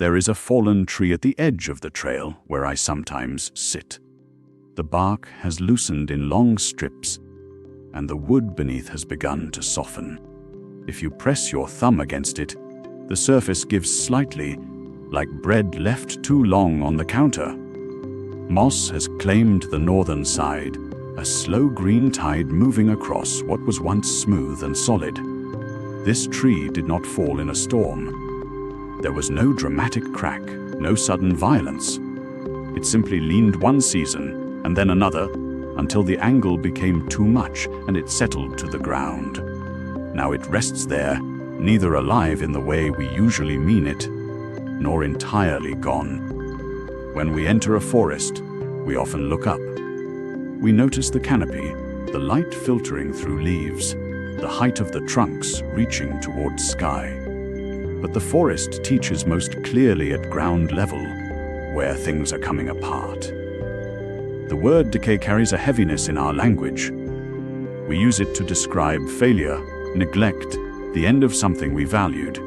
There is a fallen tree at the edge of the trail where I sometimes sit. The bark has loosened in long strips, and the wood beneath has begun to soften. If you press your thumb against it, the surface gives slightly, like bread left too long on the counter. Moss has claimed the northern side, a slow green tide moving across what was once smooth and solid. This tree did not fall in a storm. There was no dramatic crack, no sudden violence. It simply leaned one season and then another until the angle became too much and it settled to the ground. Now it rests there, neither alive in the way we usually mean it, nor entirely gone. When we enter a forest, we often look up. We notice the canopy, the light filtering through leaves, the height of the trunks reaching towards sky. But the forest teaches most clearly at ground level, where things are coming apart. The word decay carries a heaviness in our language. We use it to describe failure, neglect, the end of something we valued.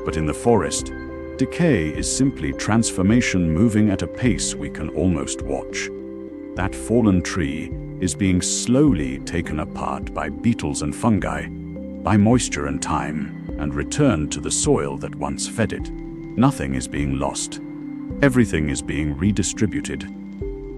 But in the forest, decay is simply transformation moving at a pace we can almost watch. That fallen tree is being slowly taken apart by beetles and fungi, by moisture and time, and returned to the soil that once fed it. Nothing is being lost. Everything is being redistributed.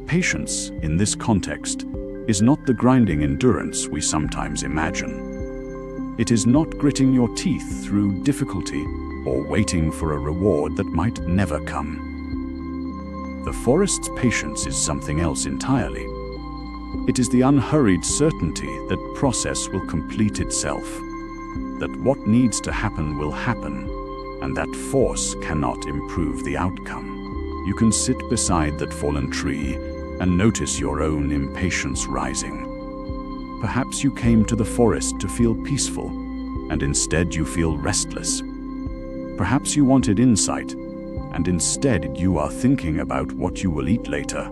Patience, in this context, is not the grinding endurance we sometimes imagine. It is not gritting your teeth through difficulty or waiting for a reward that might never come. The forest's patience is something else entirely. It is the unhurried certainty that process will complete itself, that what needs to happen will happen, and that force cannot improve the outcome. You can sit beside that fallen tree and notice your own impatience rising. Perhaps you came to the forest to feel peaceful, and instead you feel restless. Perhaps you wanted insight, and instead you are thinking about what you will eat later,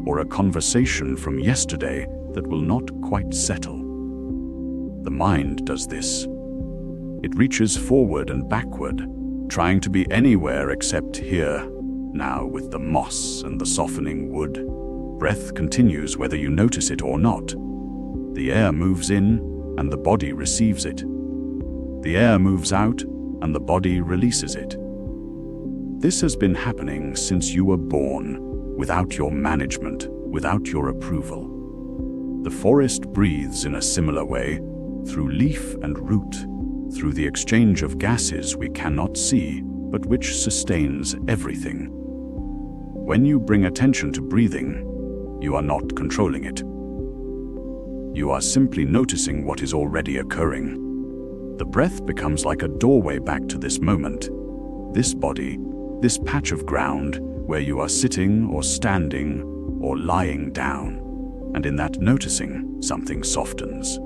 or a conversation from yesterday that will not quite settle. The mind does this. It reaches forward and backward, trying to be anywhere except here, now with the moss and the softening wood. Breath continues whether you notice it or not. The air moves in, and the body receives it. The air moves out, and the body releases it. This has been happening since you were born, without your management, without your approval. The forest breathes in a similar way, through leaf and root, through the exchange of gases we cannot see, but which sustains everything. When you bring attention to breathing, you are not controlling it. You are simply noticing what is already occurring. The breath becomes like a doorway back to this moment, this body, this patch of ground where you are sitting or standing or lying down. And in that noticing, something softens.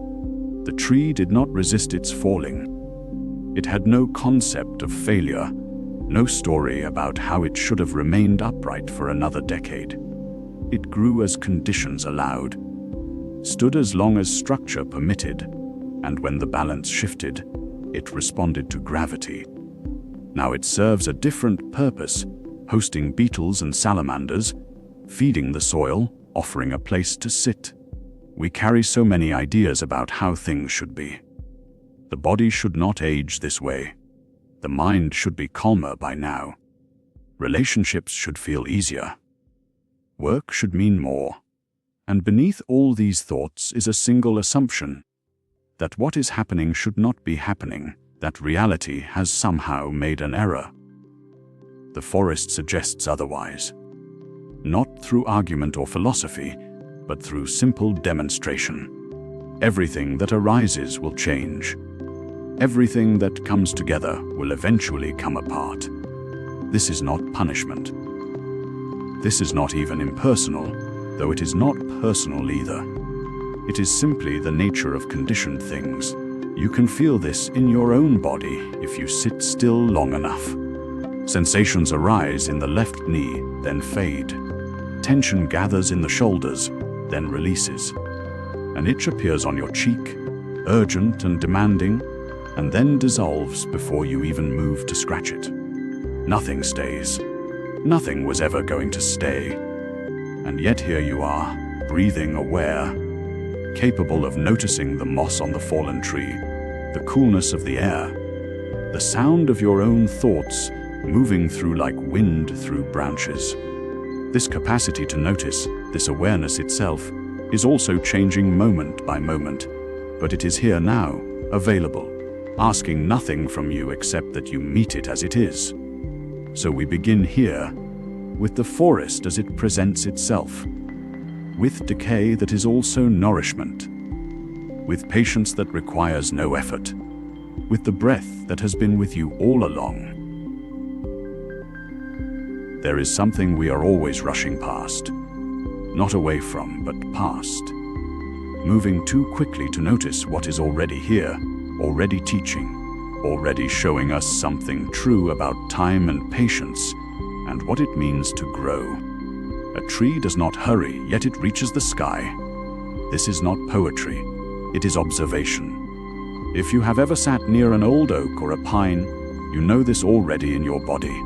The tree did not resist its falling. It had no concept of failure, no story about how it should have remained upright for another decade. It grew as conditions allowed, stood as long as structure permitted, and when the balance shifted, it responded to gravity. Now it serves a different purpose, hosting beetles and salamanders, feeding the soil, offering a place to sit. We carry so many ideas about how things should be. The body should not age this way. The mind should be calmer by now. Relationships should feel easier. Work should mean more. And beneath all these thoughts is a single assumption, that what is happening should not be happening, that reality has somehow made an error. The forest suggests otherwise. Not through argument or philosophy, but through simple demonstration. Everything that arises will change. Everything that comes together will eventually come apart. This is not punishment. This is not even impersonal, though it is not personal either. It is simply the nature of conditioned things. You can feel this in your own body if you sit still long enough. Sensations arise in the left knee, then fade. Tension gathers in the shoulders, then releases. An itch appears on your cheek, urgent and demanding, and then dissolves before you even move to scratch it. Nothing stays. Nothing was ever going to stay. And yet here you are, breathing aware, capable of noticing the moss on the fallen tree, the coolness of the air, the sound of your own thoughts moving through like wind through branches. This capacity to notice, this awareness itself, is also changing moment by moment, but it is here now, available, asking nothing from you except that you meet it as it is. So we begin here, with the forest as it presents itself, with decay that is also nourishment, with patience that requires no effort, with the breath that has been with you all along. There is something we are always rushing past, not away from, but past, moving too quickly to notice what is already here, already teaching, already showing us something true about time and patience, and what it means to grow. A tree does not hurry, yet it reaches the sky. This is not poetry, it is observation. If you have ever sat near an old oak or a pine, you know this already in your body.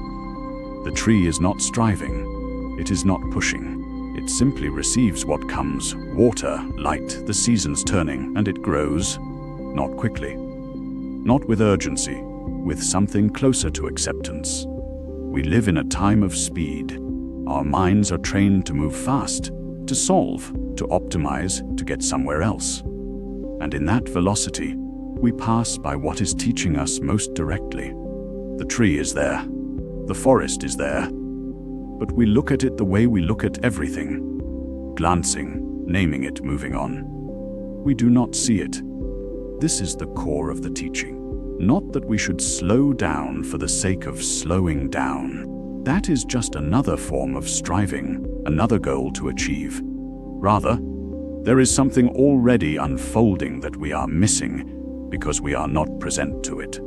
The tree is not striving, it is not pushing. It simply receives what comes, water, light, the seasons turning, and it grows, not quickly, not with urgency, with something closer to acceptance. We live in a time of speed. Our minds are trained to move fast, to solve, to optimize, to get somewhere else. And in that velocity, we pass by what is teaching us most directly. The tree is there. The forest is there. But we look at it the way we look at everything, glancing, naming it, moving on. We do not see it. This is the core of the teaching. Not that we should slow down for the sake of slowing down. That is just another form of striving, another goal to achieve. Rather, there is something already unfolding that we are missing because we are not present to it.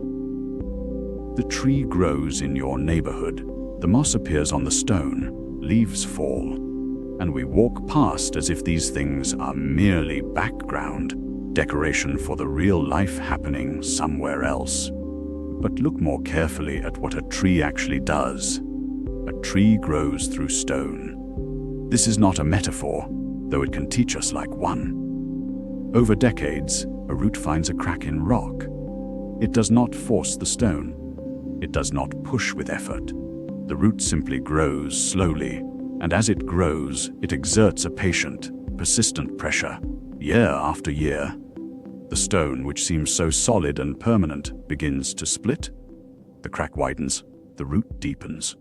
The tree grows in your neighborhood. The moss appears on the stone, leaves fall, and we walk past as if these things are merely background, decoration for the real life happening somewhere else. But look more carefully at what a tree actually does. A tree grows through stone. This is not a metaphor, though it can teach us like one. Over decades, a root finds a crack in rock. It does not force the stone. It does not push with effort. The root simply grows slowly, and as it grows, it exerts a patient, persistent pressure, year after year. The stone, which seems so solid and permanent, begins to split. The crack widens, the root deepens.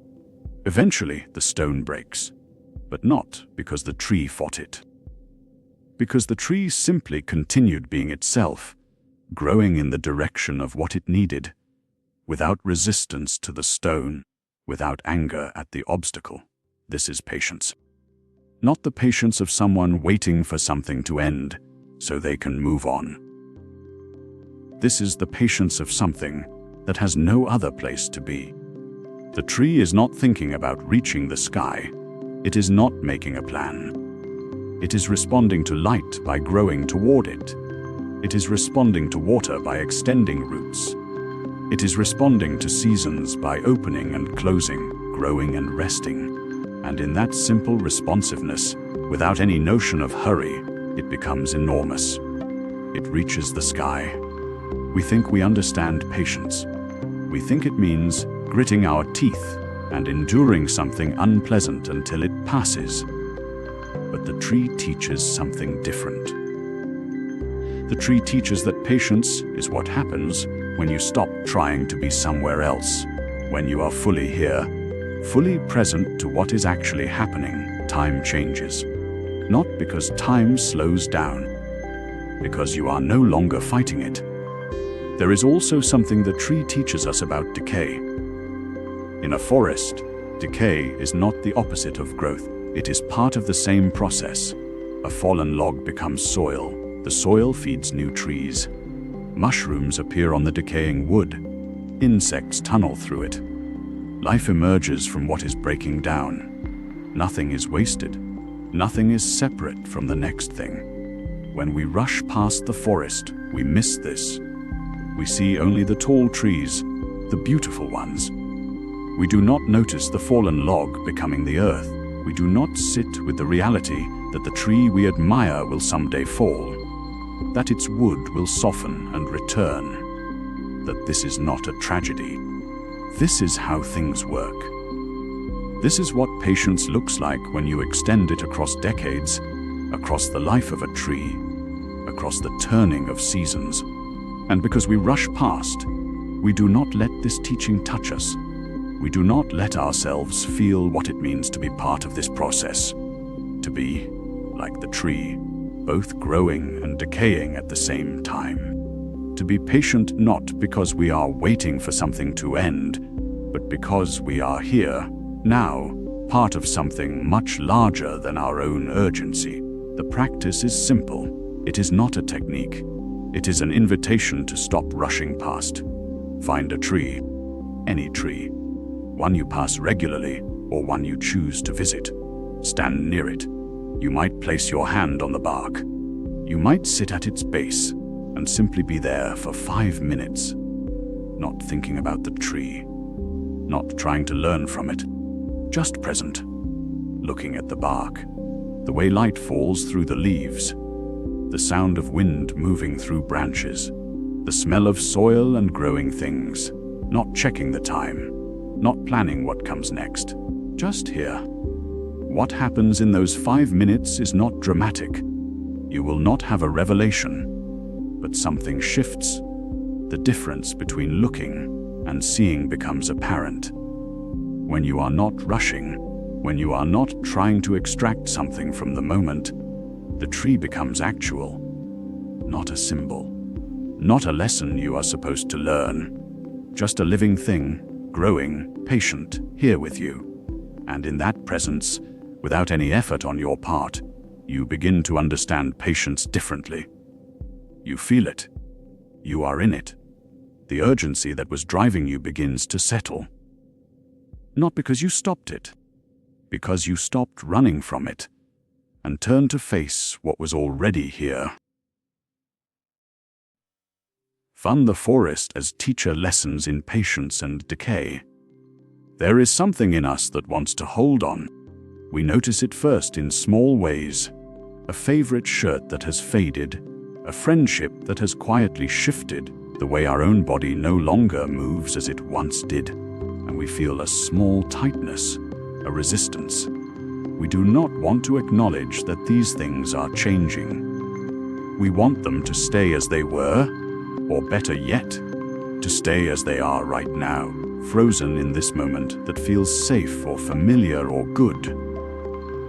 Eventually, the stone breaks, but not because the tree fought it. Because the tree simply continued being itself, growing in the direction of what it needed, without resistance to the stone, without anger at the obstacle. This is patience. Not the patience of someone waiting for something to end so they can move on. This is the patience of something that has no other place to be. The tree is not thinking about reaching the sky. It is not making a plan. It is responding to light by growing toward it. It is responding to water by extending roots. It is responding to seasons by opening and closing, growing and resting. And in that simple responsiveness, without any notion of hurry, it becomes enormous. It reaches the sky. We think we understand patience. We think it means gritting our teeth and enduring something unpleasant until it passes. But the tree teaches something different. The tree teaches that patience is what happens when you stop trying to be somewhere else, when you are fully here, fully present to what is actually happening. Time changes. Not because time slows down, because you are no longer fighting it. There is also something the tree teaches us about decay. In a forest, decay is not the opposite of growth. It is part of the same process. A fallen log becomes soil. The soil feeds new trees. Mushrooms appear on the decaying wood. Insects tunnel through it. Life emerges from what is breaking down. Nothing is wasted. Nothing is separate from the next thing. When we rush past the forest, we miss this. We see only the tall trees, the beautiful ones. We do not notice the fallen log becoming the earth. We do not sit with the reality that the tree we admire will someday fall, that its wood will soften and return, that this is not a tragedy. This is how things work. This is what patience looks like when you extend it across decades, across the life of a tree, across the turning of seasons. And because we rush past, we do not let this teaching touch us. We do not let ourselves feel what it means to be part of this process, to be like the tree, both growing and decaying at the same time. To be patient not because we are waiting for something to end, but because we are here, now, part of something much larger than our own urgency. The practice is simple. It is not a technique. It is an invitation to stop rushing past. Find a tree, any tree, one you pass regularly or one you choose to visit. Stand near it. You might place your hand on the bark. You might sit at its base and simply be there for 5 minutes, not thinking about the tree, not trying to learn from it, just present, looking at the bark, the way light falls through the leaves, the sound of wind moving through branches, the smell of soil and growing things, not checking the time, not planning what comes next, just here. What happens in those 5 minutes is not dramatic. You will not have a revelation, but something shifts. The difference between looking and seeing becomes apparent. When you are not rushing, when you are not trying to extract something from the moment, the tree becomes actual, not a symbol, not a lesson you are supposed to learn, just a living thing, growing, patient, here with you. And in that presence, without any effort on your part, you begin to understand patience differently. You feel it. You are in it. The urgency that was driving you begins to settle. Not because you stopped it, because you stopped running from it and turned to face what was already here. Fund the forest as teacher lessons in patience and decay. There is something in us that wants to hold on. We notice it first in small ways. A favorite shirt that has faded, a friendship that has quietly shifted, the way our own body no longer moves as it once did, and we feel a small tightness, a resistance. We do not want to acknowledge that these things are changing. We want them to stay as they were, or better yet, to stay as they are right now, frozen in this moment that feels safe or familiar or good.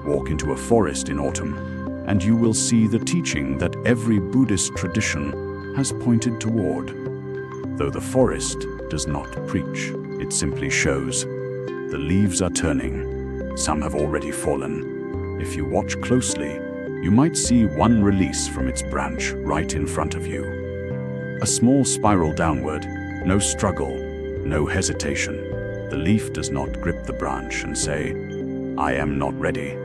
Walk into a forest in autumn, and you will see the teaching that every Buddhist tradition has pointed toward. Though the forest does not preach, it simply shows. The leaves are turning. Some have already fallen. If you watch closely, you might see one release from its branch right in front of you. A small spiral downward, no struggle, no hesitation. The leaf does not grip the branch and say, "I am not ready."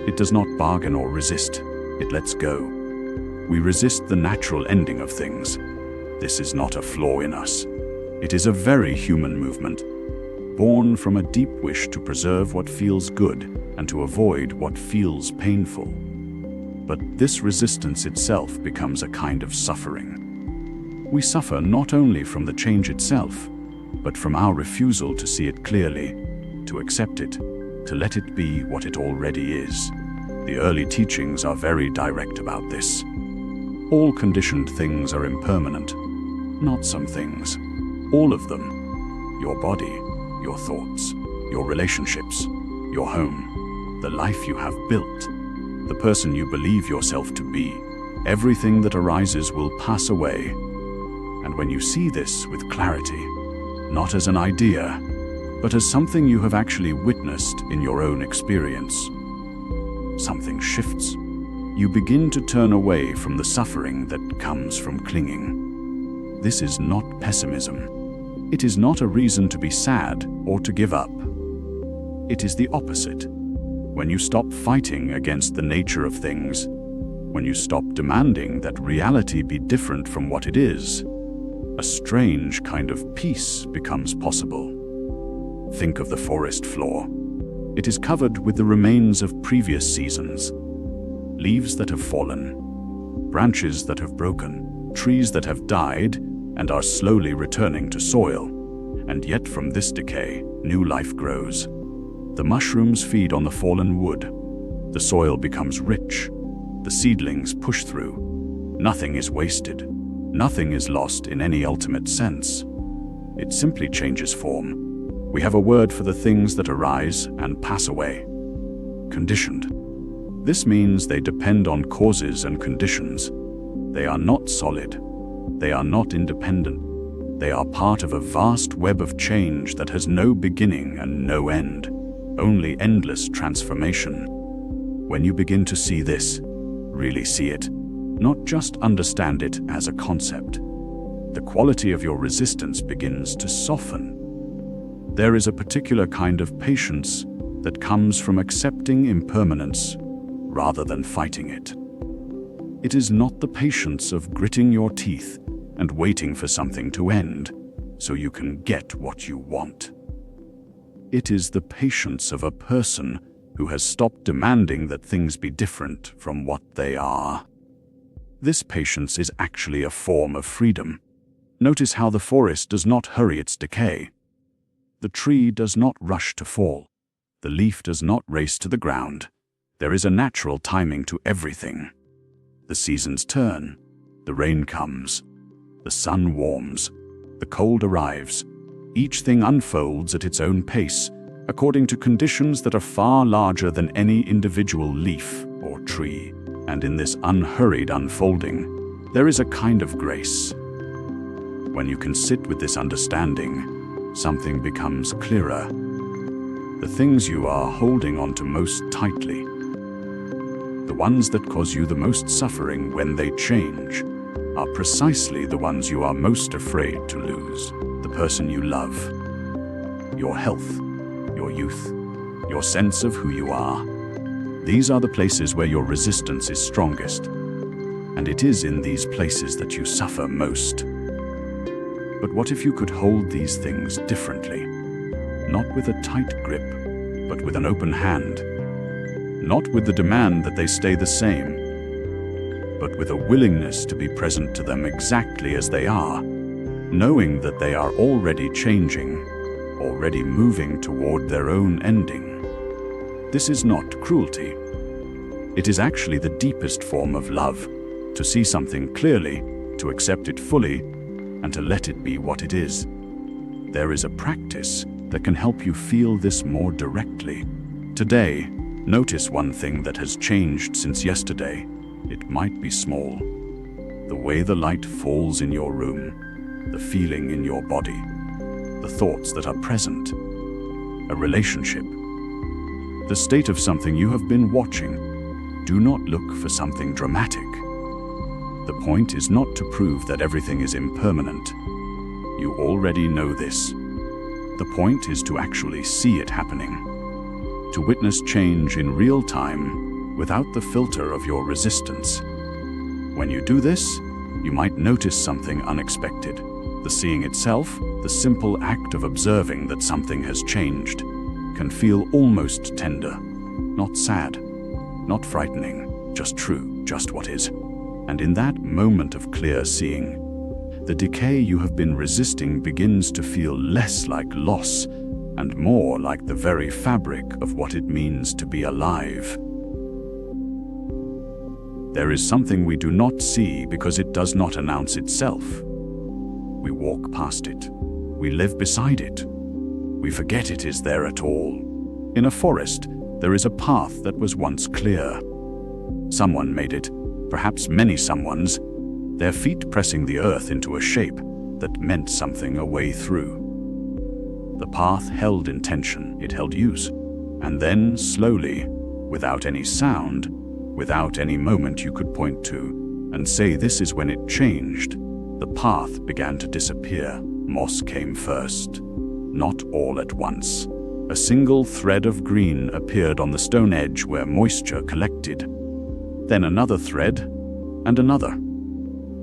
It does not bargain or resist. It lets go. We resist the natural ending of things. This is not a flaw in us. It is a very human movement, born from a deep wish to preserve what feels good and to avoid what feels painful. But this resistance itself becomes a kind of suffering. We suffer not only from the change itself, but from our refusal to see it clearly, to accept it, to let it be what it already is. The early teachings are very direct about this. All conditioned things are impermanent, not some things. All of them. Your body, your thoughts, your relationships, your home, the life you have built, the person you believe yourself to be. Everything that arises will pass away. And when you see this with clarity, not as an idea, but as something you have actually witnessed in your own experience, something shifts. You begin to turn away from the suffering that comes from clinging. This is not pessimism. It is not a reason to be sad or to give up. It is the opposite. When you stop fighting against the nature of things, when you stop demanding that reality be different from what it is, a strange kind of peace becomes possible. Think of the forest floor. It is covered with the remains of previous seasons. Leaves that have fallen, branches that have broken, trees that have died and are slowly returning to soil. And yet from this decay, new life grows. The mushrooms feed on the fallen wood. The soil becomes rich. The seedlings push through. Nothing is wasted. Nothing is lost in any ultimate sense. It simply changes form. We have a word for the things that arise and pass away. Conditioned. This means they depend on causes and conditions. They are not solid. They are not independent. They are part of a vast web of change that has no beginning and no end, only endless transformation. When you begin to see this, really see it, not just understand it as a concept, the quality of your resistance begins to soften. There is a particular kind of patience that comes from accepting impermanence rather than fighting it. It is not the patience of gritting your teeth and waiting for something to end so you can get what you want. It is the patience of a person who has stopped demanding that things be different from what they are. This patience is actually a form of freedom. Notice how the forest does not hurry its decay. The tree does not rush to fall. The leaf does not race to the ground. There is a natural timing to everything. The seasons turn. The rain comes. The sun warms. The cold arrives. Each thing unfolds at its own pace, according to conditions that are far larger than any individual leaf or tree. And in this unhurried unfolding, there is a kind of grace. When you can sit with this understanding, something becomes clearer. The things you are holding onto most tightly, the ones that cause you the most suffering when they change, are precisely the ones you are most afraid to lose. The person you love, your health, your youth, your sense of who you are. These are the places where your resistance is strongest, and it is in these places that you suffer most. But what if you could hold these things differently? Not with a tight grip, but with an open hand. Not with the demand that they stay the same, but with a willingness to be present to them exactly as they are, knowing that they are already changing, already moving toward their own ending. This is not cruelty. It is actually the deepest form of love, to see something clearly, to accept it fully, and to let it be what it is. There is a practice that can help you feel this more directly. Today, notice one thing that has changed since yesterday. It might be small. The way the light falls in your room, the feeling in your body, the thoughts that are present, a relationship, the state of something you have been watching. Do not look for something dramatic. The point is not to prove that everything is impermanent. You already know this. The point is to actually see it happening, to witness change in real time without the filter of your resistance. When you do this, you might notice something unexpected. The seeing itself, the simple act of observing that something has changed, can feel almost tender, not sad, not frightening, just true, just what is. And in that moment of clear seeing, the decay you have been resisting begins to feel less like loss and more like the very fabric of what it means to be alive. There is something we do not see because it does not announce itself. We walk past it. We live beside it. We forget it is there at all. In a forest, there is a path that was once clear. Someone made it. Perhaps many someones, their feet pressing the earth into a shape that meant something a way through. The path held intention, it held use, and then slowly, without any sound, without any moment you could point to and say this is when it changed, the path began to disappear. Moss came first, not all at once. A single thread of green appeared on the stone edge where moisture collected. Then another thread, and another.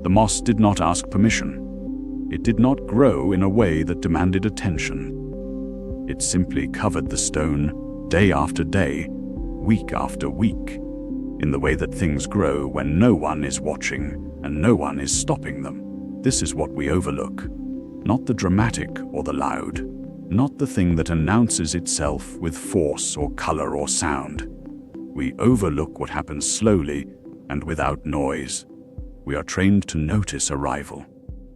The moss did not ask permission. It did not grow in a way that demanded attention. It simply covered the stone, day after day, week after week, in the way that things grow when no one is watching and no one is stopping them. This is what we overlook. Not the dramatic or the loud, not the thing that announces itself with force or color or sound. We overlook what happens slowly and without noise. We are trained to notice arrival.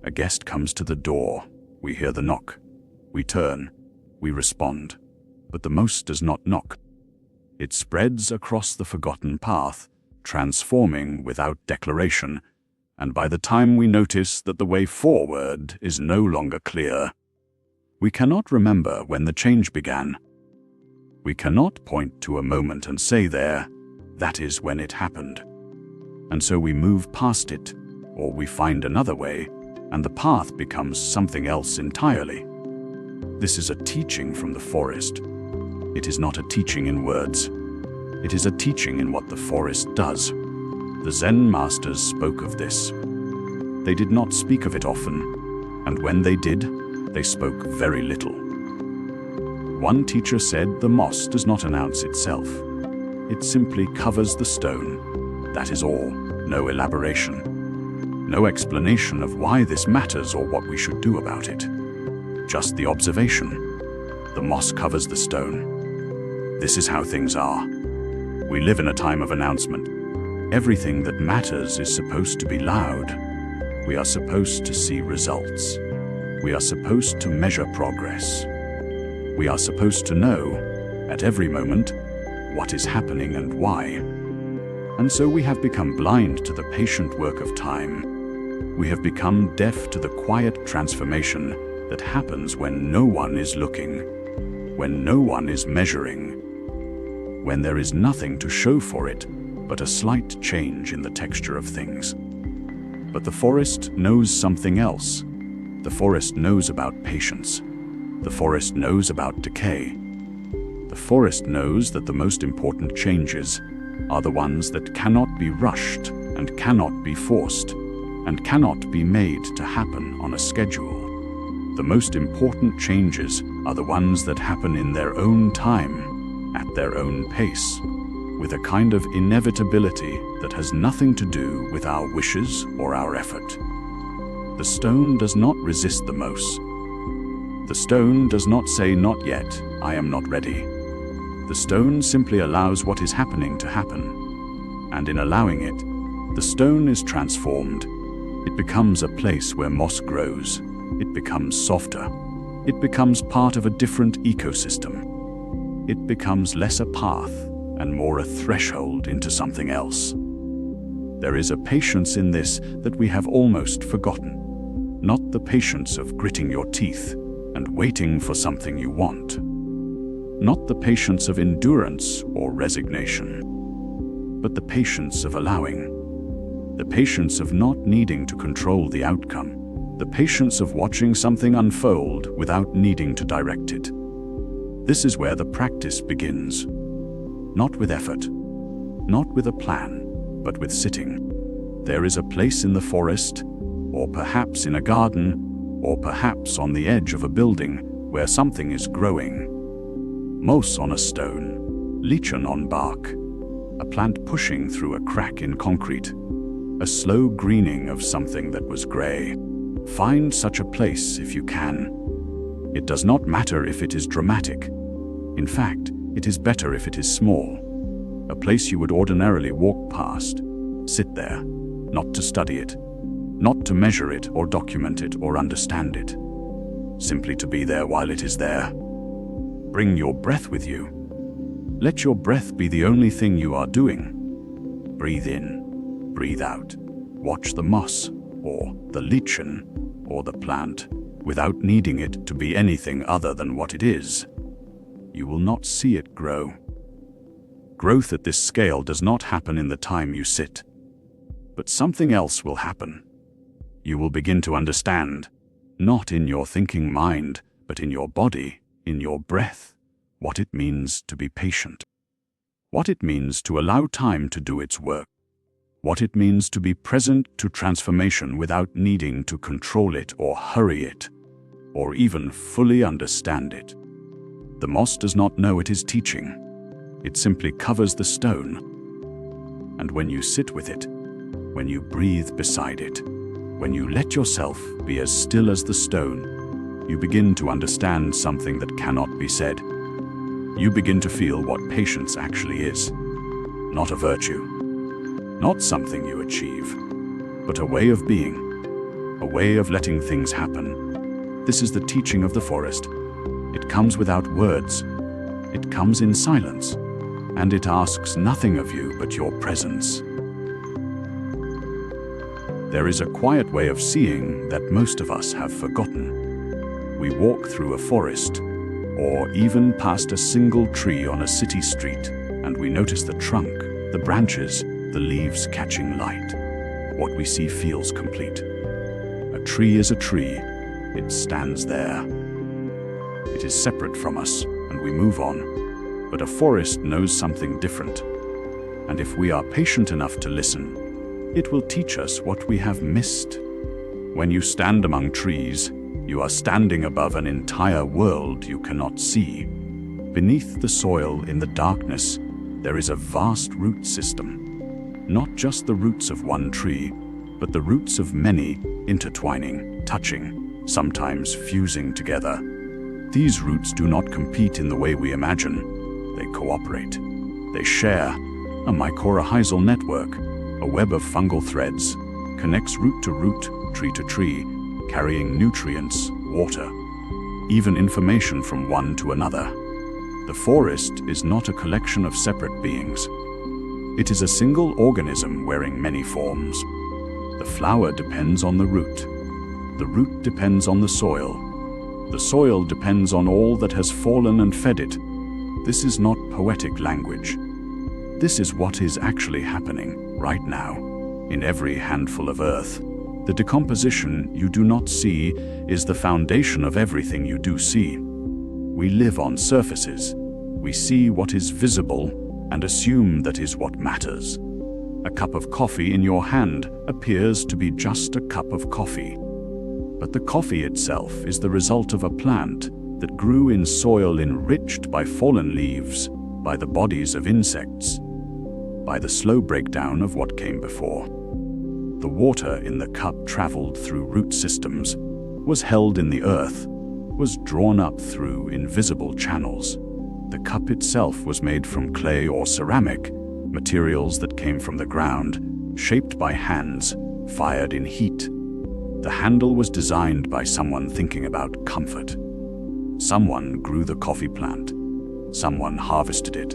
A guest comes to the door. We hear the knock. We turn. We respond. But the most does not knock. It spreads across the forgotten path, transforming without declaration, and by the time we notice that the way forward is no longer clear, we cannot remember when the change began. We cannot point to a moment and say there, that is when it happened. And so we move past it, or we find another way, and the path becomes something else entirely. This is a teaching from the forest. It is not a teaching in words. It is a teaching in what the forest does. The Zen masters spoke of this. They did not speak of it often, and when they did, they spoke very little. One teacher said the moss does not announce itself. It simply covers the stone. That is all. No elaboration. No explanation of why this matters or what we should do about it. Just the observation. The moss covers the stone. This is how things are. We live in a time of announcement. Everything that matters is supposed to be loud. We are supposed to see results. We are supposed to measure progress. We are supposed to know, at every moment, what is happening and why. And so we have become blind to the patient work of time. We have become deaf to the quiet transformation that happens when no one is looking, when no one is measuring, when there is nothing to show for it but a slight change in the texture of things. But the forest knows something else. The forest knows about patience. The forest knows about decay. The forest knows that the most important changes are the ones that cannot be rushed and cannot be forced and cannot be made to happen on a schedule. The most important changes are the ones that happen in their own time, at their own pace, with a kind of inevitability that has nothing to do with our wishes or our effort. The stone does not resist the moss. The stone does not say, "Not yet, I am not ready." The stone simply allows what is happening to happen. And in allowing it, the stone is transformed. It becomes a place where moss grows. It becomes softer. It becomes part of a different ecosystem. It becomes less a path and more a threshold into something else. There is a patience in this that we have almost forgotten. Not the patience of gritting your teeth and waiting for something you want. Not the patience of endurance or resignation, but the patience of allowing. The patience of not needing to control the outcome. The patience of watching something unfold without needing to direct it. This is where the practice begins. Not with effort, not with a plan, but with sitting. There is a place in the forest, or perhaps in a garden, or perhaps on the edge of a building where something is growing. Moss on a stone, lichen on bark, a plant pushing through a crack in concrete, a slow greening of something that was gray. Find such a place if you can. It does not matter if it is dramatic. In fact, it is better if it is small. A place you would ordinarily walk past. Sit there, not to study it, not to measure it or document it or understand it. Simply to be there while it is there. Bring your breath with you. Let your breath be the only thing you are doing. Breathe in, breathe out. Watch the moss, or the lichen, or the plant, without needing it to be anything other than what it is. You will not see it grow. Growth at this scale does not happen in the time you sit. But something else will happen. You will begin to understand, not in your thinking mind, but in your body, in your breath, what it means to be patient. What it means to allow time to do its work. What it means to be present to transformation without needing to control it or hurry it, or even fully understand it. The moss does not know it is teaching. It simply covers the stone. And when you sit with it, when you breathe beside it, when you let yourself be as still as the stone, you begin to understand something that cannot be said. You begin to feel what patience actually is. Not a virtue, not something you achieve, but a way of being, a way of letting things happen. This is the teaching of the forest. It comes without words. It comes in silence, and it asks nothing of you but your presence. There is a quiet way of seeing that most of us have forgotten. We walk through a forest, or even past a single tree on a city street, and we notice the trunk, the branches, the leaves catching light. What we see feels complete. A tree is a tree. It stands there. It is separate from us, and we move on. But a forest knows something different. And if we are patient enough to listen, it will teach us what we have missed. When you stand among trees, you are standing above an entire world you cannot see. Beneath the soil, in the darkness, there is a vast root system. Not just the roots of one tree, but the roots of many, intertwining, touching, sometimes fusing together. These roots do not compete in the way we imagine. They cooperate. They share. A mycorrhizal network, a web of fungal threads, connects root to root, tree to tree, carrying nutrients, water, even information from one to another. The forest is not a collection of separate beings. It is a single organism wearing many forms. The flower depends on the root. The root depends on the soil. The soil depends on all that has fallen and fed it. This is not poetic language. This is what is actually happening right now in every handful of earth. The decomposition you do not see is the foundation of everything you do see. We live on surfaces. We see what is visible and assume that is what matters. A cup of coffee in your hand appears to be just a cup of coffee. But the coffee itself is the result of a plant that grew in soil enriched by fallen leaves, by the bodies of insects, by the slow breakdown of what came before. The water in the cup traveled through root systems, was held in the earth, was drawn up through invisible channels. The cup itself was made from clay or ceramic, materials that came from the ground, shaped by hands, fired in heat. The handle was designed by someone thinking about comfort. Someone grew the coffee plant. Someone harvested it.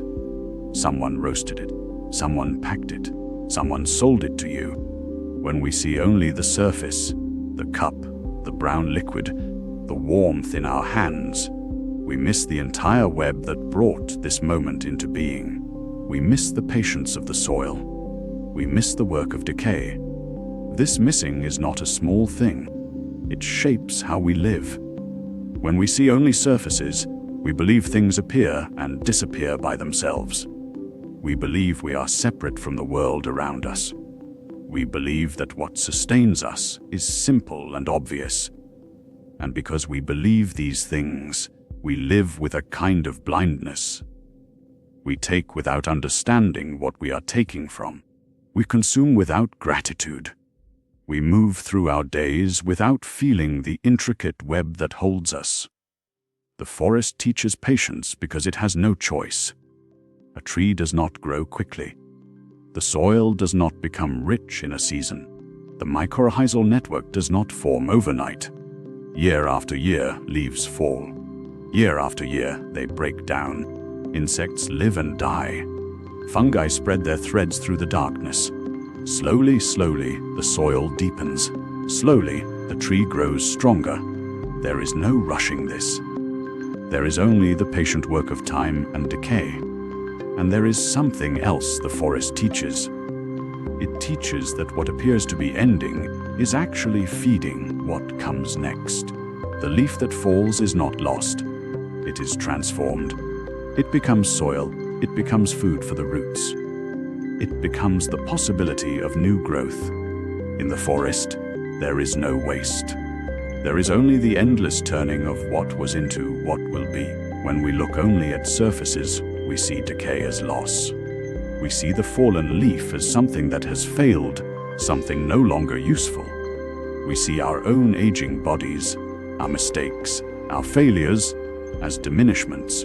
Someone roasted it. Someone packed it. Someone sold it to you. When we see only the surface, the cup, the brown liquid, the warmth in our hands, we miss the entire web that brought this moment into being. We miss the patience of the soil. We miss the work of decay. This missing is not a small thing. It shapes how we live. When we see only surfaces, we believe things appear and disappear by themselves. We believe we are separate from the world around us. We believe that what sustains us is simple and obvious. And because we believe these things, we live with a kind of blindness. We take without understanding what we are taking from. We consume without gratitude. We move through our days without feeling the intricate web that holds us. The forest teaches patience because it has no choice. A tree does not grow quickly. The soil does not become rich in a season. The mycorrhizal network does not form overnight. Year after year, leaves fall. Year after year, they break down. Insects live and die. Fungi spread their threads through the darkness. Slowly, slowly, the soil deepens. Slowly, the tree grows stronger. There is no rushing this. There is only the patient work of time and decay. And there is something else the forest teaches. It teaches that what appears to be ending is actually feeding what comes next. The leaf that falls is not lost. It is transformed. It becomes soil. It becomes food for the roots. It becomes the possibility of new growth. In the forest, there is no waste. There is only the endless turning of what was into what will be. When we look only at surfaces, we see decay as loss. We see the fallen leaf as something that has failed, something no longer useful. We see our own aging bodies, our mistakes, our failures, as diminishments.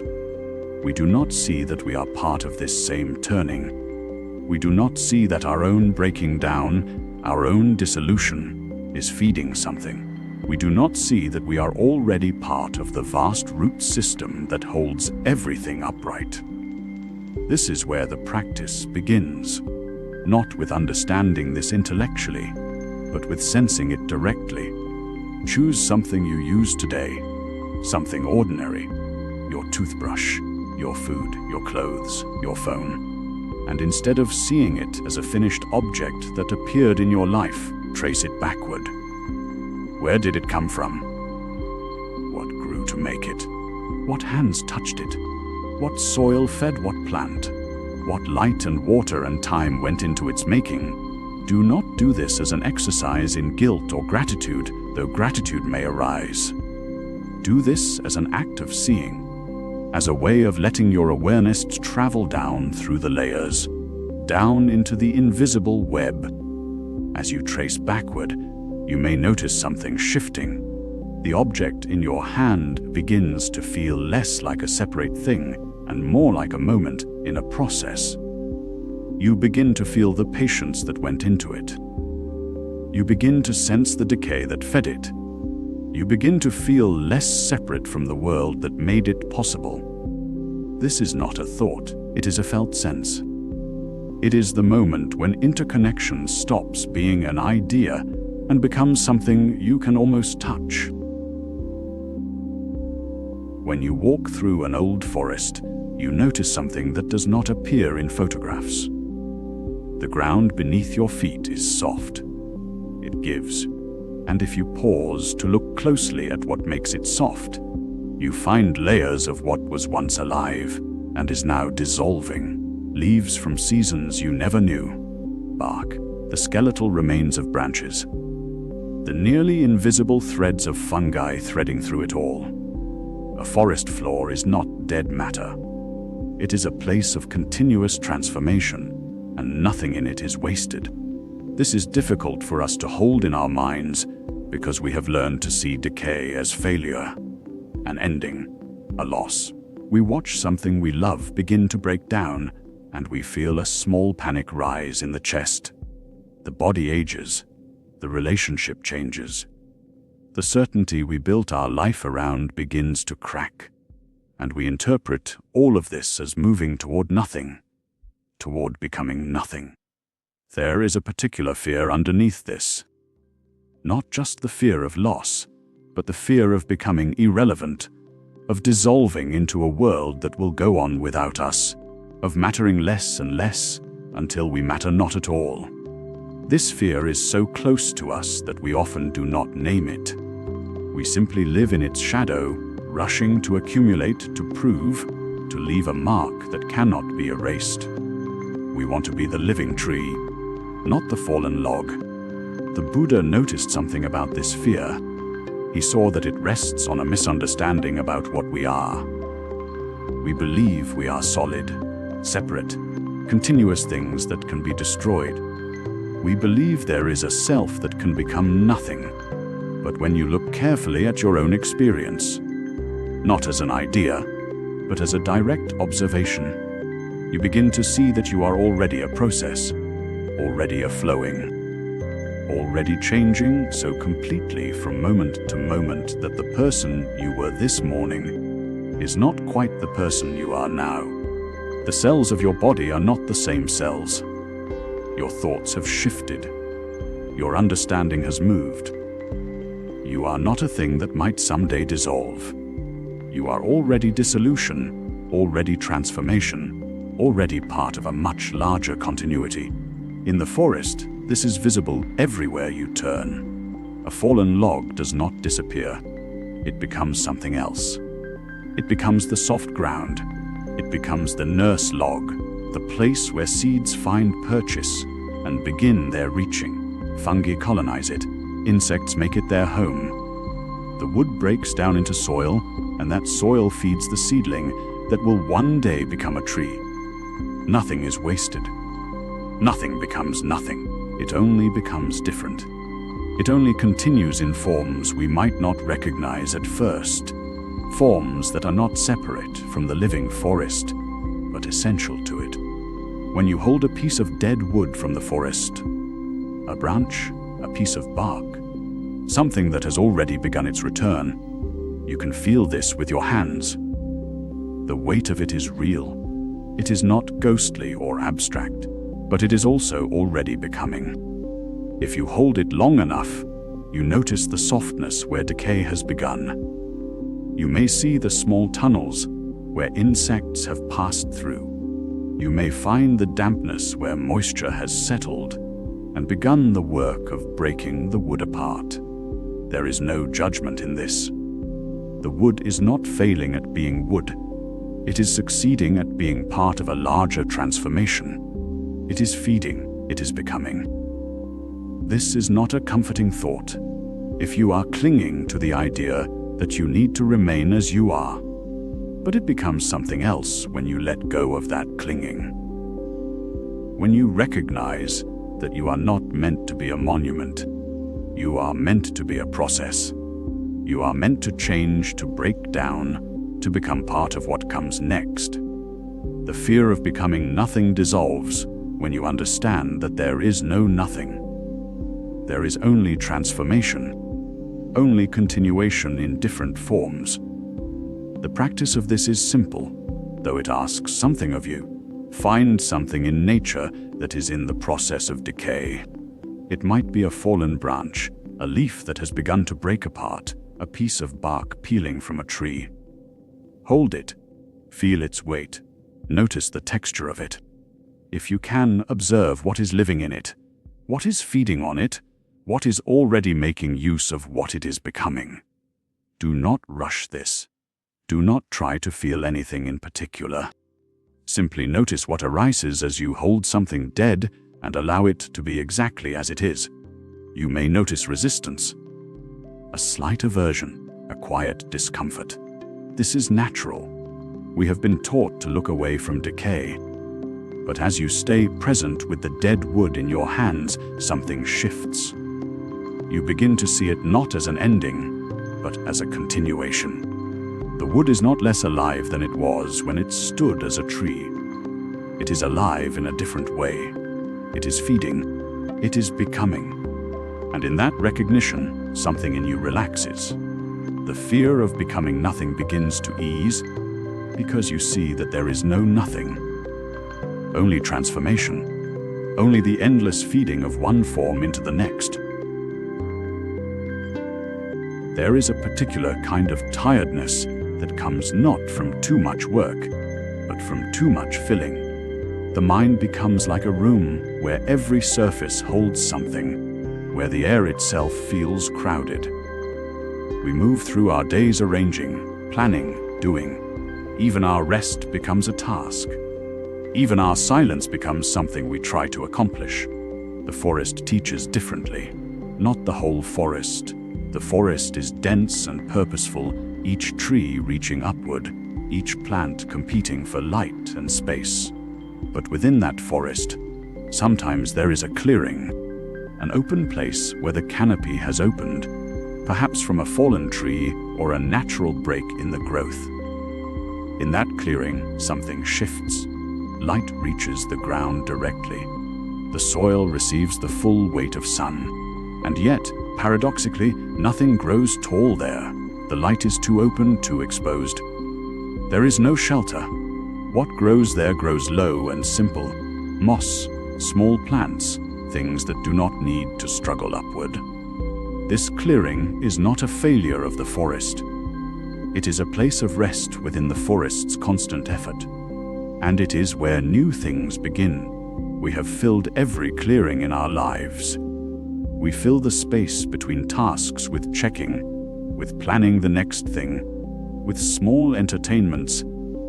We do not see that we are part of this same turning. We do not see that our own breaking down, our own dissolution, is feeding something. We do not see that we are already part of the vast root system that holds everything upright. This is where the practice begins, not with understanding this intellectually, but with sensing it directly. Choose something you use today, something ordinary, your toothbrush, your food, your clothes, your phone. And instead of seeing it as a finished object that appeared in your life, trace it backward. Where did it come from? What grew to make it? What hands touched it? What soil fed what plant? What light and water and time went into its making? Do not do this as an exercise in guilt or gratitude, though gratitude may arise. Do this as an act of seeing, as a way of letting your awareness travel down through the layers, down into the invisible web. As you trace backward, you may notice something shifting. The object in your hand begins to feel less like a separate thing and more like a moment in a process. You begin to feel the patience that went into it. You begin to sense the decay that fed it. You begin to feel less separate from the world that made it possible. This is not a thought, it is a felt sense. It is the moment when interconnection stops being an idea and becomes something you can almost touch. When you walk through an old forest, you notice something that does not appear in photographs. The ground beneath your feet is soft. It gives. And if you pause to look closely at what makes it soft, you find layers of what was once alive and is now dissolving. Leaves from seasons you never knew. Bark, the skeletal remains of branches. The nearly invisible threads of fungi threading through it all. A forest floor is not dead matter. It is a place of continuous transformation, and nothing in it is wasted. This is difficult for us to hold in our minds because we have learned to see decay as failure, an ending, a loss. We watch something we love begin to break down, and we feel a small panic rise in the chest. The body ages. The relationship changes. The certainty we built our life around begins to crack, and we interpret all of this as moving toward nothing, toward becoming nothing. There is a particular fear underneath this. Not just the fear of loss, but the fear of becoming irrelevant, of dissolving into a world that will go on without us, of mattering less and less until we matter not at all. This fear is so close to us that we often do not name it. We simply live in its shadow, rushing to accumulate, to prove, to leave a mark that cannot be erased. We want to be the living tree, not the fallen log. The Buddha noticed something about this fear. He saw that it rests on a misunderstanding about what we are. We believe we are solid, separate, continuous things that can be destroyed. We believe there is a self that can become nothing. But when you look carefully at your own experience, not as an idea, but as a direct observation, you begin to see that you are already a process, already a flowing, already changing so completely from moment to moment that the person you were this morning is not quite the person you are now. The cells of your body are not the same cells. Your thoughts have shifted. Your understanding has moved. You are not a thing that might someday dissolve. You are already dissolution, already transformation, already part of a much larger continuity. In the forest, this is visible everywhere you turn. A fallen log does not disappear. It becomes something else. It becomes the soft ground. It becomes the nurse log, the place where seeds find purchase and begin their reaching. Fungi colonize it. Insects make it their home. The wood breaks down into soil, and that soil feeds the seedling that will one day become a tree. Nothing is wasted. Nothing becomes nothing. It only becomes different. It only continues in forms we might not recognize at first, forms that are not separate from the living forest, but essential to it. When you hold a piece of dead wood from the forest, a branch, a piece of bark, something that has already begun its return, you can feel this with your hands. The weight of it is real. It is not ghostly or abstract, but it is also already becoming. If you hold it long enough, you notice the softness where decay has begun. You may see the small tunnels where insects have passed through. You may find the dampness where moisture has settled and begun the work of breaking the wood apart. There is no judgment in this. The wood is not failing at being wood. It is succeeding at being part of a larger transformation. It is feeding, it is becoming. This is not a comforting thought if you are clinging to the idea that you need to remain as you are. But it becomes something else when you let go of that clinging. When you recognize that you are not meant to be a monument, you are meant to be a process. You are meant to change, to break down, to become part of what comes next. The fear of becoming nothing dissolves when you understand that there is no nothing. There is only transformation, only continuation in different forms. The practice of this is simple, though it asks something of you. Find something in nature that is in the process of decay. It might be a fallen branch, a leaf that has begun to break apart, a piece of bark peeling from a tree. Hold it, feel its weight, notice the texture of it. If you can, observe what is living in it, what is feeding on it, what is already making use of what it is becoming. Do not rush this. Do not try to feel anything in particular. Simply notice what arises as you hold something dead and allow it to be exactly as it is. You may notice resistance, a slight aversion, a quiet discomfort. This is natural. We have been taught to look away from decay. But as you stay present with the dead wood in your hands, something shifts. You begin to see it not as an ending, but as a continuation. The wood is not less alive than it was when it stood as a tree. It is alive in a different way. It is feeding. It is becoming. And in that recognition, something in you relaxes. The fear of becoming nothing begins to ease because you see that there is no nothing. Only transformation. Only the endless feeding of one form into the next. There is a particular kind of tiredness that comes not from too much work, but from too much filling. The mind becomes like a room where every surface holds something, where the air itself feels crowded. We move through our days arranging, planning, doing. Even our rest becomes a task. Even our silence becomes something we try to accomplish. The forest teaches differently. Not the whole forest. The forest is dense and purposeful, each tree reaching upward, each plant competing for light and space. But within that forest, sometimes there is a clearing, an open place where the canopy has opened, perhaps from a fallen tree or a natural break in the growth. In that clearing, something shifts. Light reaches the ground directly. The soil receives the full weight of sun. And yet, paradoxically, nothing grows tall there. The light is too open, too exposed. There is no shelter. What grows there grows low and simple. Moss, small plants, things that do not need to struggle upward. This clearing is not a failure of the forest. It is a place of rest within the forest's constant effort. And it is where new things begin. We have filled every clearing in our lives. We fill the space between tasks with checking, with planning the next thing, with small entertainments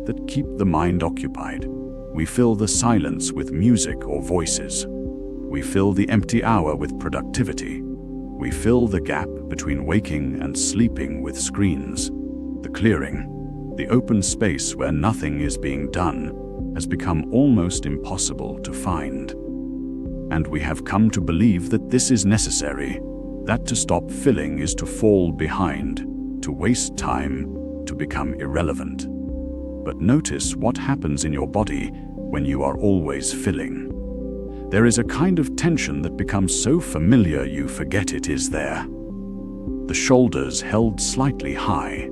that keep the mind occupied. We fill the silence with music or voices. We fill the empty hour with productivity. We fill the gap between waking and sleeping with screens. The clearing, the open space where nothing is being done, has become almost impossible to find. And we have come to believe that this is necessary, that to stop filling is to fall behind, to waste time, to become irrelevant. But notice what happens in your body when you are always filling. There is a kind of tension that becomes so familiar you forget it is there. The shoulders held slightly high,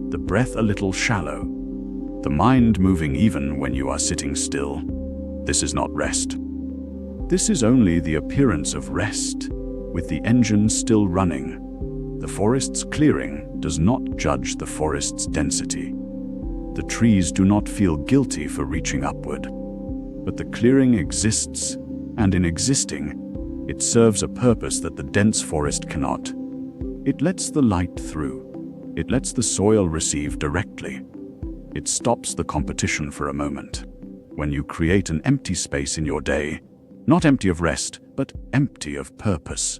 the breath a little shallow, the mind moving even when you are sitting still. This is not rest. This is only the appearance of rest, with the engine still running. The forest's clearing does not judge the forest's density. The trees do not feel guilty for reaching upward. But the clearing exists, and in existing, it serves a purpose that the dense forest cannot. It lets the light through. It lets the soil receive directly. It stops the competition for a moment. When you create an empty space in your day, not empty of rest, but empty of purpose,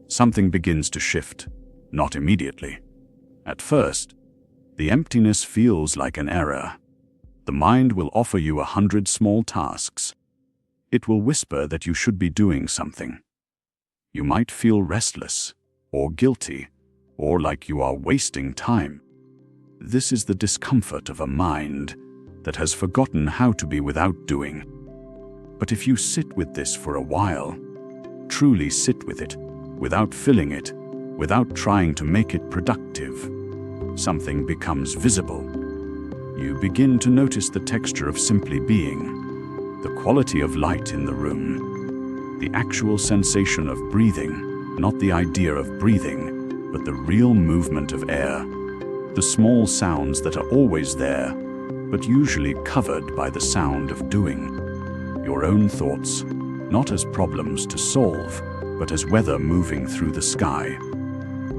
something begins to shift, not immediately. At first, the emptiness feels like an error. The mind will offer you 100 small tasks. It will whisper that you should be doing something. You might feel restless, or guilty, or like you are wasting time. This is the discomfort of a mind that has forgotten how to be without doing. But if you sit with this for a while, truly sit with it, without filling it, without trying to make it productive, something becomes visible. You begin to notice the texture of simply being, the quality of light in the room, the actual sensation of breathing, not the idea of breathing, but the real movement of air, the small sounds that are always there, but usually covered by the sound of doing. Your own thoughts, not as problems to solve, but as weather moving through the sky.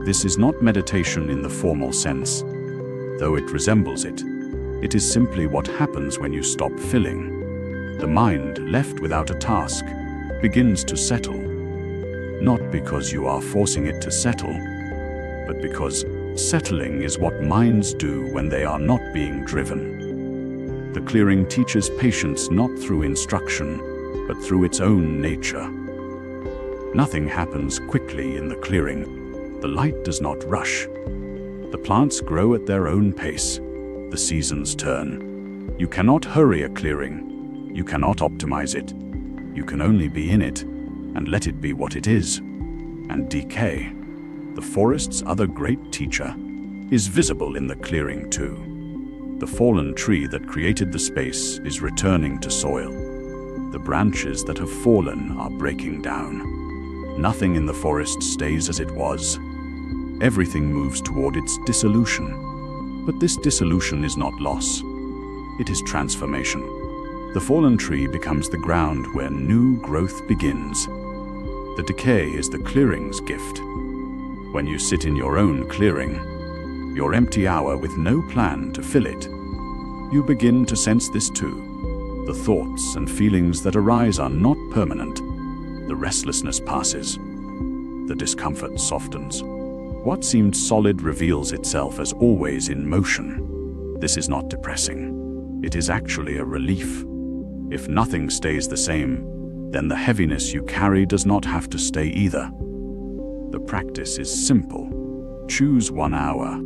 This is not meditation in the formal sense, though it resembles it. It is simply what happens when you stop filling. The mind, left without a task, begins to settle. Not because you are forcing it to settle, but because settling is what minds do when they are not being driven. The clearing teaches patience not through instruction, but through its own nature. Nothing happens quickly in the clearing. The light does not rush. The plants grow at their own pace. The seasons turn. You cannot hurry a clearing. You cannot optimize it. You can only be in it and let it be what it is. And decay, the forest's other great teacher, is visible in the clearing too. The fallen tree that created the space is returning to soil. The branches that have fallen are breaking down. Nothing in the forest stays as it was. Everything moves toward its dissolution. But this dissolution is not loss. It is transformation. The fallen tree becomes the ground where new growth begins. The decay is the clearing's gift. When you sit in your own clearing, your empty hour with no plan to fill it, you begin to sense this too. The thoughts and feelings that arise are not permanent. The restlessness passes. The discomfort softens. What seemed solid reveals itself as always in motion. This is not depressing. It is actually a relief. If nothing stays the same, then the heaviness you carry does not have to stay either. The practice is simple. Choose 1 hour.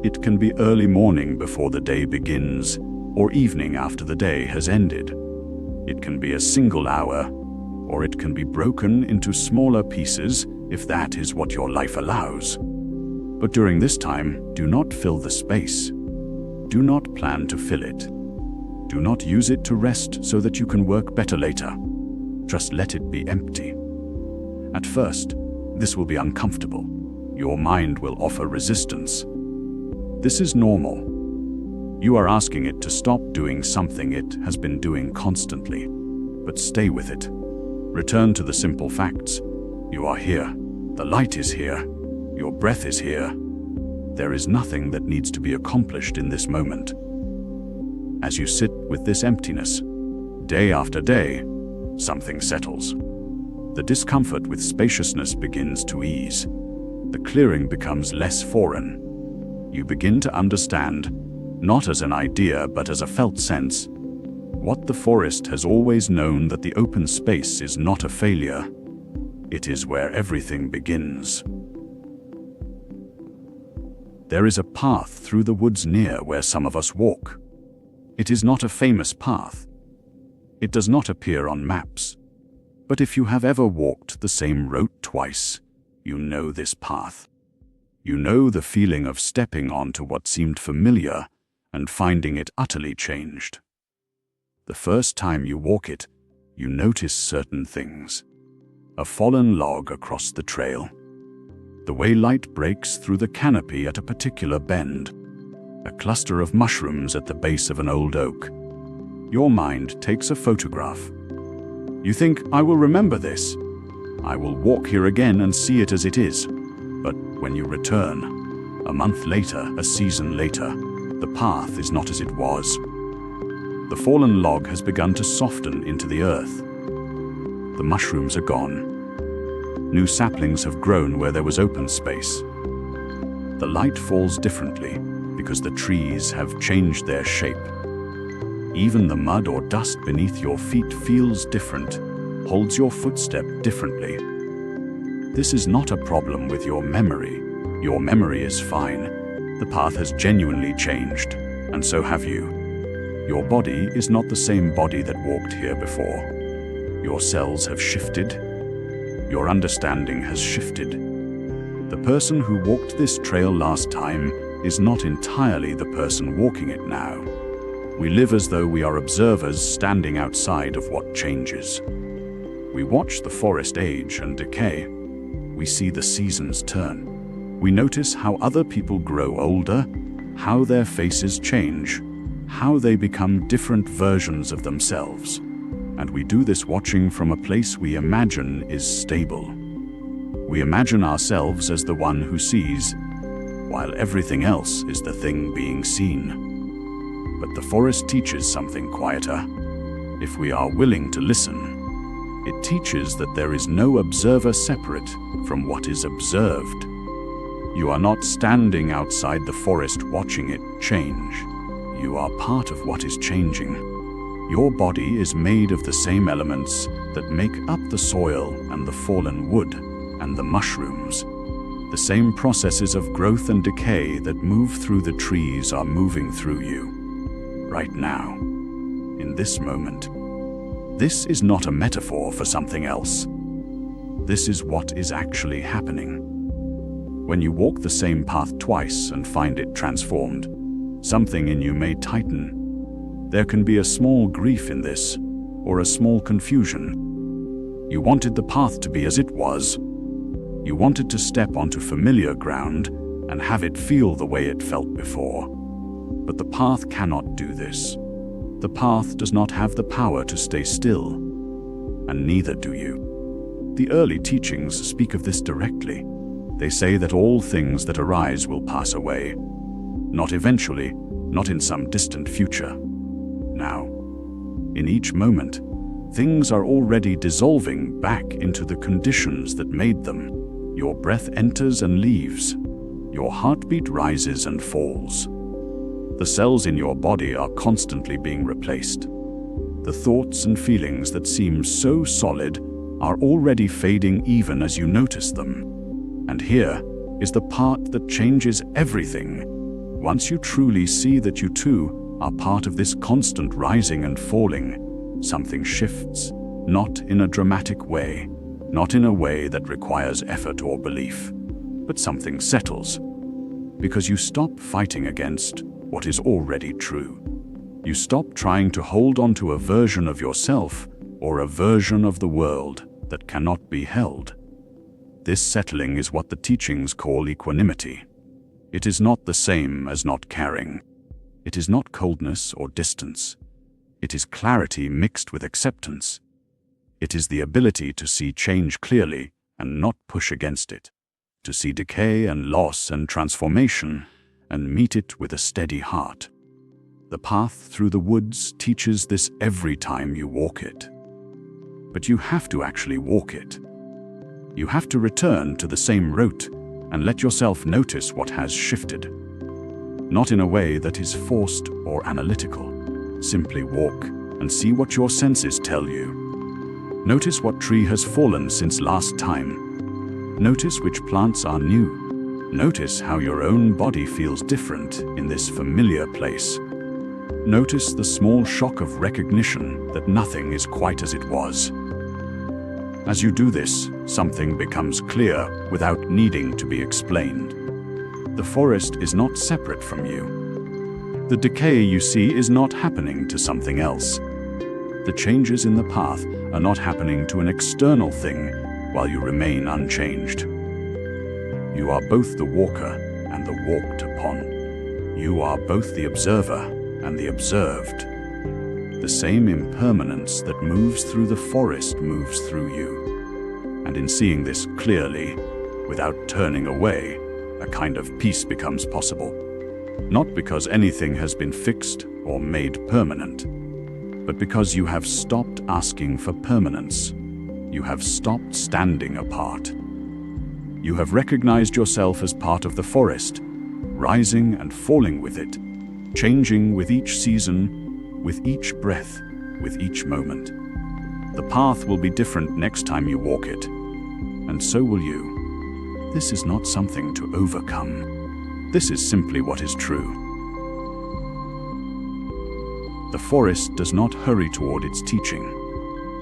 It can be early morning before the day begins, or evening after the day has ended. It can be a single hour, or it can be broken into smaller pieces if that is what your life allows. But during this time, do not fill the space. Do not plan to fill it. Do not use it to rest so that you can work better later. Just let it be empty. At first, this will be uncomfortable. Your mind will offer resistance. This is normal. You are asking it to stop doing something it has been doing constantly. But stay with it. Return to the simple facts. You are here. The light is here. Your breath is here. There is nothing that needs to be accomplished in this moment. As you sit with this emptiness, day after day, something settles. The discomfort with spaciousness begins to ease. The clearing becomes less foreign. you begin to understand, not as an idea but as a felt sense, what the forest has always known: that the open space is not a failure. It is where everything begins. There is a path through the woods near where some of us walk. It is not a famous path. It does not appear on maps. But if you have ever walked the same road twice, you know this path. You know the feeling of stepping onto what seemed familiar and finding it utterly changed. The first time you walk it, you notice certain things. A fallen log across the trail. The way light breaks through the canopy at a particular bend. A cluster of mushrooms at the base of an old oak. Your mind takes a photograph. You think, I will remember this. I will walk here again and see it as it is. But when you return, a month later, a season later, the path is not as it was. The fallen log has begun to soften into the earth. The mushrooms are gone. New saplings have grown where there was open space. The light falls differently because the trees have changed their shape. Even the mud or dust beneath your feet feels different, holds your footstep differently. This is not a problem with your memory. Your memory is fine. The path has genuinely changed, and so have you. Your body is not the same body that walked here before. Your cells have shifted. Your understanding has shifted. The person who walked this trail last time is not entirely the person walking it now. We live as though we are observers standing outside of what changes. We watch the forest age and decay. We see the seasons turn. We notice how other people grow older, how their faces change, how they become different versions of themselves. And we do this watching from a place we imagine is stable. We imagine ourselves as the one who sees, while everything else is the thing being seen. But the forest teaches something quieter. If we are willing to listen, it teaches that there is no observer separate from what is observed. You are not standing outside the forest watching it change. You are part of what is changing. Your body is made of the same elements that make up the soil and the fallen wood and the mushrooms. The same processes of growth and decay that move through the trees are moving through you. Right now, in this moment. This is not a metaphor for something else. This is what is actually happening. When you walk the same path twice and find it transformed, something in you may tighten. There can be a small grief in this, or a small confusion. You wanted the path to be as it was. You wanted to step onto familiar ground and have it feel the way it felt before. But the path cannot do this. The path does not have the power to stay still, and neither do you. The early teachings speak of this directly. They say that all things that arise will pass away. Not eventually, not in some distant future. Now, in each moment, things are already dissolving back into the conditions that made them. Your breath enters and leaves. Your heartbeat rises and falls. The cells in your body are constantly being replaced. The thoughts and feelings that seem so solid are already fading even as you notice them. And here is the part that changes everything. Once you truly see that you too are part of this constant rising and falling, something shifts, not in a dramatic way, not in a way that requires effort or belief, but something settles. Because you stop fighting against what is already true. You stop trying to hold on to a version of yourself or a version of the world that cannot be held. This settling is what the teachings call equanimity. It is not the same as not caring. It is not coldness or distance. It is clarity mixed with acceptance. It is the ability to see change clearly and not push against it, to see decay and loss and transformation and meet it with a steady heart. The path through the woods teaches this every time you walk it. But you have to actually walk it. You have to return to the same route and let yourself notice what has shifted. not in a way that is forced or analytical. Simply walk and see what your senses tell you. Notice what tree has fallen since last time. Notice which plants are new. Notice how your own body feels different in this familiar place. Notice the small shock of recognition that nothing is quite as it was. As you do this, something becomes clear without needing to be explained. The forest is not separate from you. The decay you see is not happening to something else. The changes in the path are not happening to an external thing while you remain unchanged. You are both the walker and the walked upon. You are both the observer and the observed. The same impermanence that moves through the forest moves through you. And in seeing this clearly, without turning away, a kind of peace becomes possible. Not because anything has been fixed or made permanent, but because you have stopped asking for permanence. You have stopped standing apart. You have recognized yourself as part of the forest, rising and falling with it, changing with each season, with each breath, with each moment. The path will be different next time you walk it, and so will you. This is not something to overcome. This is simply what is true. The forest does not hurry toward its teaching.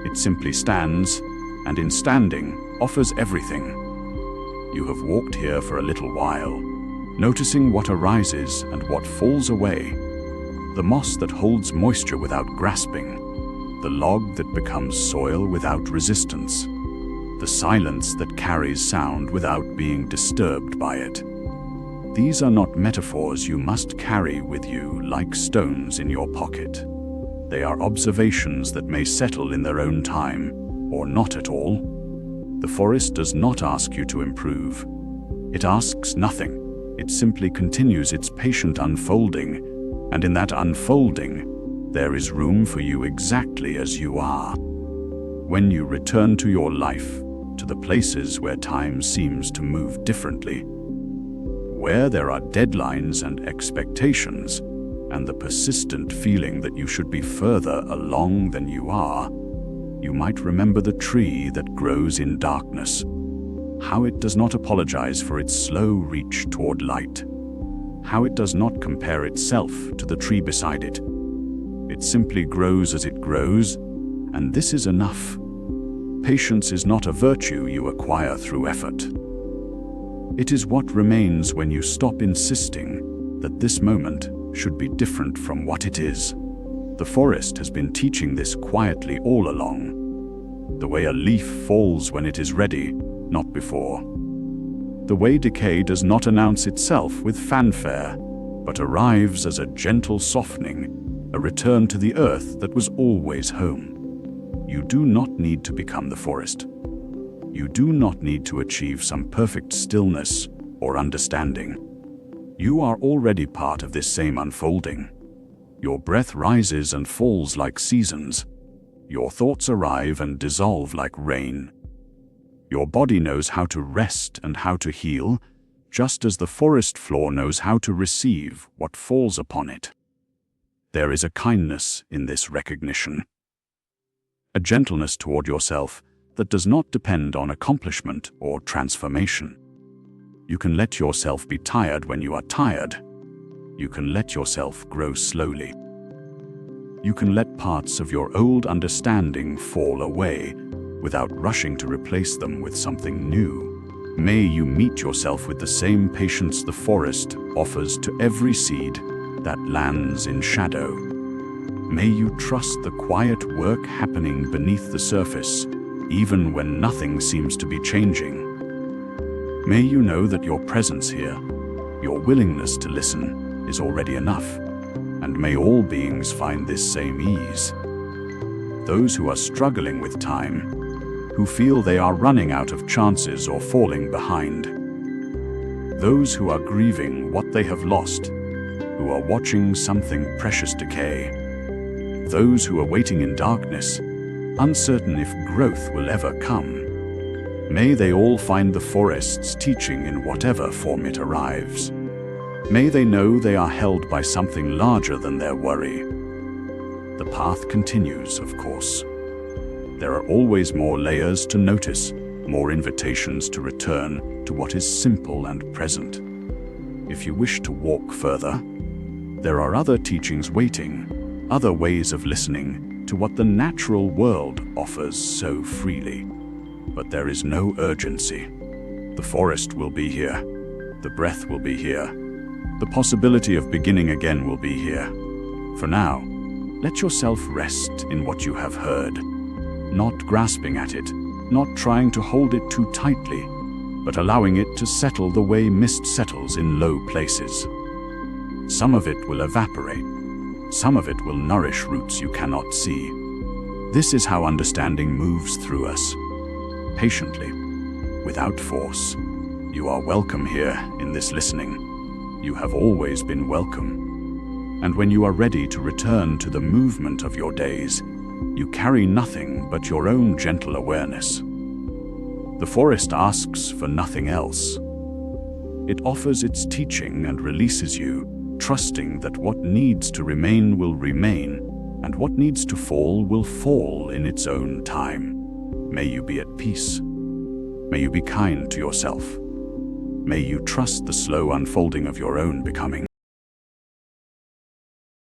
It simply stands, and in standing, offers everything. You have walked here for a little while, noticing what arises and what falls away. The moss that holds moisture without grasping, the log that becomes soil without resistance, the silence that carries sound without being disturbed by it. These are not metaphors you must carry with you like stones in your pocket. They are observations that may settle in their own time, or not at all. The forest does not ask you to improve. It asks nothing. It simply continues its patient unfolding, and in that unfolding, there is room for you exactly as you are. When you return to your life, to the places where time seems to move differently, where there are deadlines and expectations, and the persistent feeling that you should be further along than you are, you might remember the tree that grows in darkness, how it does not apologize for its slow reach toward light, how it does not compare itself to the tree beside it. It simply grows as it grows, and this is enough. Patience is not a virtue you acquire through effort. It is what remains when you stop insisting that this moment should be different from what it is. The forest has been teaching this quietly all along. The way a leaf falls when it is ready, not before. The way decay does not announce itself with fanfare, but arrives as a gentle softening, a return to the earth that was always home. You do not need to become the forest. You do not need to achieve some perfect stillness or understanding. You are already part of this same unfolding. Your breath rises and falls like seasons. Your thoughts arrive and dissolve like rain. Your body knows how to rest and how to heal, just as the forest floor knows how to receive what falls upon it. There is a kindness in this recognition, a gentleness toward yourself that does not depend on accomplishment or transformation. You can let yourself be tired when you are tired. You can let yourself grow slowly. You can let parts of your old understanding fall away without rushing to replace them with something new. May you meet yourself with the same patience the forest offers to every seed that lands in shadow. May you trust the quiet work happening beneath the surface, even when nothing seems to be changing. May you know that your presence here, your willingness to listen, is already enough, and may all beings find this same ease. Those who are struggling with time, who feel they are running out of chances or falling behind. Those who are grieving what they have lost, who are watching something precious decay. Those who are waiting in darkness, uncertain if growth will ever come. May they all find the forest's teaching in whatever form it arrives. May they know they are held by something larger than their worry. The path continues, of course. There are always more layers to notice, more invitations to return to what is simple and present. If you wish to walk further, there are other teachings waiting, other ways of listening to what the natural world offers so freely. But there is no urgency. The forest will be here. The breath will be here. The possibility of beginning again will be here. For now, let yourself rest in what you have heard, not grasping at it, not trying to hold it too tightly, but allowing it to settle the way mist settles in low places. Some of it will evaporate. Some of it will nourish roots you cannot see. This is how understanding moves through us, patiently, without force. You are welcome here in this listening. You have always been welcome. And when you are ready to return to the movement of your days, you carry nothing but your own gentle awareness. The forest asks for nothing else. It offers its teaching and releases you, trusting that what needs to remain will remain, and what needs to fall will fall in its own time. May you be at peace. May you be kind to yourself. May you trust the slow unfolding of your own becoming.